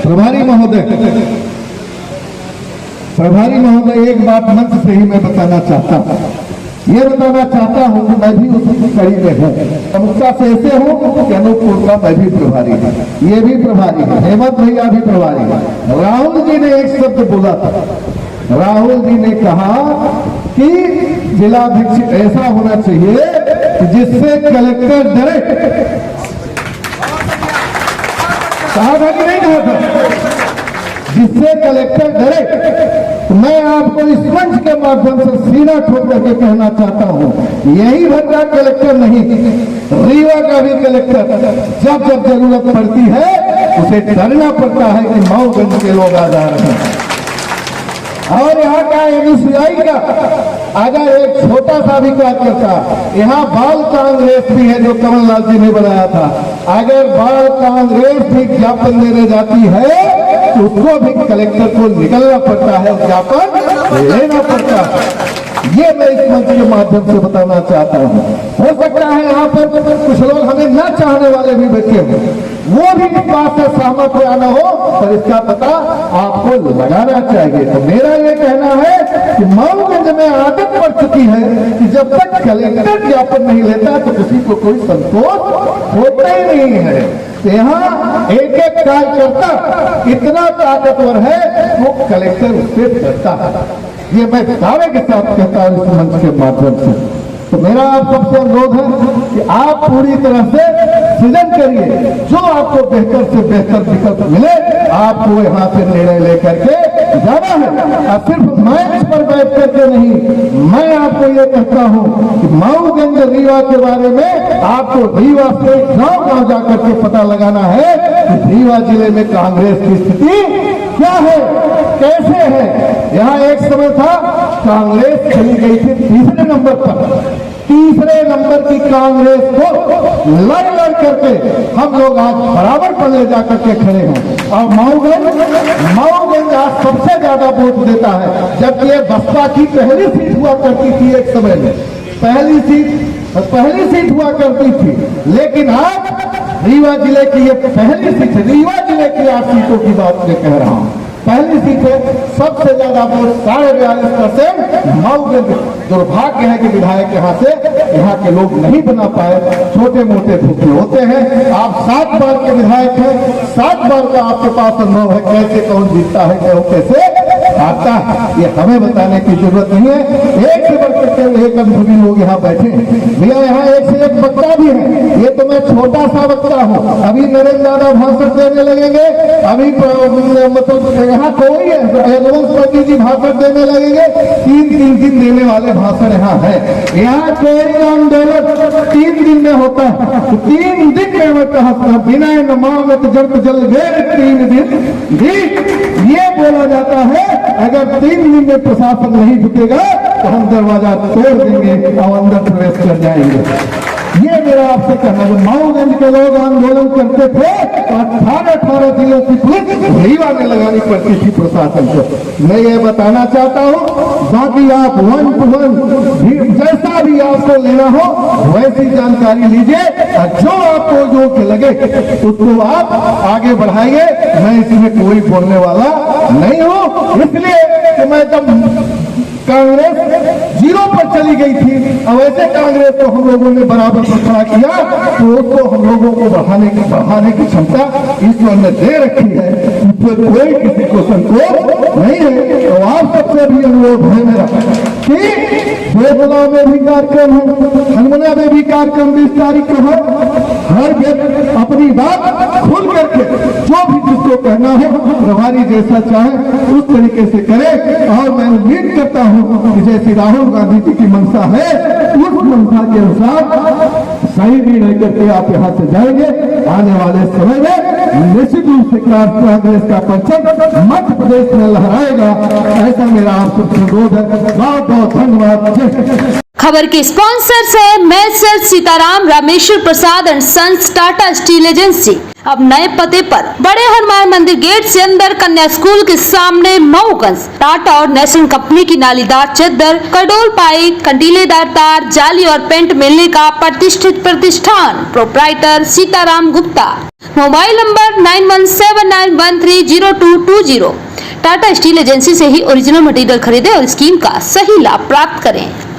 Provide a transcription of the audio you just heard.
प्रभारी महोदय एक बात मंच से ही मैं बताना चाहता हूँ, ये बताना चाहता हूँ कि मैं भी उसी कड़ी में हूँ। प्रमुखता से ऐसे हूँ कि अनूपपुर का मैं भी प्रभारी है, ये भी प्रभारी है, हेमंत भैया भी प्रभारी है। राहुल जी ने एक शब्द बोला था, राहुल जी ने कहा कि जिलाध्यक्ष ऐसा होना चाहिए कि जिससे कलेक्टर डरे। कहा था कि नहीं कहा था? जिससे कलेक्टर डरे। तो मैं आपको इस मंच के माध्यम से सीना ठोक करके कहना चाहता हूं, यही भर का कलेक्टर नहीं, रीवा का भी कलेक्टर जब जब जरूरत पड़ती है उसे डरना पड़ता है कि माऊगंज के लोग आजाद हैं। और यहाँ का एमसीआई का अगर एक छोटा सा भी कार्यकर्ता, यहाँ बाल कांग्रेस भी है जो कमलनाथ जी ने बनाया था, अगर बाल कांग्रेस भी ज्ञापन देने जाती है तो उसको भी कलेक्टर को निकलना पड़ता है, ज्ञापन लेना पड़ता है। ये मैं इस मंच के माध्यम से बताना चाहता हूँ। हो सकता है यहाँ पर कुछ लोग हमें न चाहने वाले भी बैठे हों, वो भी इस बात से सहमत हो या न हो, पर इसका पता आपको लगाना चाहिए। तो मेरा ये कहना है कि माऊगंज में आदत पड़ चुकी है कि जब तक कलेक्टर ज्ञापन नहीं लेता तो किसी को कोई संतोष होता ही नहीं है। तो यहाँ एक एक कार्यकर्ता इतना ताकतवर है वो कलेक्टर उससे डरता है। ये मैं दावे के साथ कहता हूं इस मंच के माध्यम से। तो मेरा आप सबसे अनुरोध है कि आप पूरी तरह से सृजन करिए, जो आपको बेहतर से बेहतर विकल्प मिले आपको यहाँ से निर्णय लेकर के जाना है। और सिर्फ मंच पर बैठ करके नहीं, मैं आपको ये कहता हूँ कि माऊगंज रीवा के बारे में आपको रीवा से गांव जाकर के पता लगाना है कि रीवा जिले में कांग्रेस की स्थिति क्या है, कैसे है। यहाँ एक समय था कांग्रेस चली गई थी तीसरे नंबर पर, तीसरे नंबर की कांग्रेस को लड़ करके हम लोग आज बराबर पर ले जाकर के खड़े हैं। और माऊगंज आज सबसे ज्यादा वोट देता है, जबकि ये बसपा की पहली सीट हुआ करती थी एक समय में, पहली सीट हुआ करती थी। लेकिन आज रीवा जिले की ये पहली सीट है, रीवा जिले की 8 सीटों की बात मैं कह रहा हूँ, पहली सीट है। सबसे ज्यादा वोट 42.5% माऊगंज। दुर्भाग्य है कि विधायक यहाँ के लोग नहीं बना पाए, छोटे मोटे धोखे होते हैं। आप 7 बार के विधायक हैं, 7 बार का आपके पास अनुभव है, कैसे कौन जीतता है, कैसे आता है, ये हमें बताने की जरूरत नहीं है। एक से बढ़कर एक अनुभवी लोग यहाँ बैठे हैं भैया, यहाँ एक से एक वक्ता भी है। ये तो मैं छोटा सा वक्ता हूँ, अभी नरेंद्र यादव भाषण देने लगेंगे, अभी मतलब यहाँ कोई है रघुवंश जी भाषण देने लगेंगे, 3 दिन देने वाले भाषण यहाँ है। यहाँ कोई आंदोलन 3 दिन में होता है, तो 3 दिन में मैं कहता बिना नमामत जब जल गए 3 दिन भी ये बोला जाता है। अगर 3 दिन में प्रशासन नहीं झुकेगा तो हम दरवाजा तोड़ देंगे और अंदर प्रवेश कर जाएंगे। ये मेरा आपसे कहना है। माऊगंज के लोग आंदोलन करते थे तो 18 जिलों की पुलिस रीवा में लगानी पड़ती थी प्रशासन को। मैं ये बताना चाहता हूँ, बाकी आप 1 to 1 जैसा भी आपको लेना हो वैसी जानकारी लीजिए, और जो आपको योग्य लगे उसको आप आगे बढ़ाइए। मैं इसमें कोई बोलने वाला नहीं हूँ, इसलिए कि मैं जब कांग्रेस 0 पर चली गई थी, अब ऐसे कांग्रेस को हम लोगों ने बराबर पर खड़ा किया, तो उसको हम लोगों को बढ़ाने की क्षमता ईश्वर ने दे रखी है, उसमें कोई किसी को संकोच नहीं है। तो आप सबसे भी अनुरोध है मेरा कि बेगुना में भी कार्यक्रम है, हनुमना में भी कार्यक्रम 20 तारीख को है। हर व्यक्ति अपनी बात खुल करके जो भी जिसको कहना है प्रभारी जैसा चाहे उस तरीके से करे। और मैं उम्मीद करता हूँ कि जैसी राहुल गांधी जी की मंशा है उस मंशा के अनुसार सही निर्णय करके आप यहाँ से जाएंगे। आने वाले समय में निश्चित रूप से कांग्रेस का परचम मध्य प्रदेश में लहराएगा, ऐसा मेरा आप सबसे अनुरोध है। बहुत बहुत धन्यवाद। खबर के स्पॉन्सर्स है Messrs Sitaram Rameshwar Prasad and sons Tata steel agency. अब नए पते पर बड़े हनुमान मंदिर गेट से अंदर कन्या स्कूल के सामने माऊगंज। टाटा और नेशन कंपनी की नालीदार चद्दर, कडोल पाइप, कंटीलेदार तार, जाली और पेंट मिलने का प्रतिष्ठित प्रतिष्ठान। Proprietor Sitaram Gupta. Mobile number 9179130220। Tata steel agency से ही ओरिजिनल मटेरियल खरीदें और स्कीम का सही लाभ प्राप्त करें।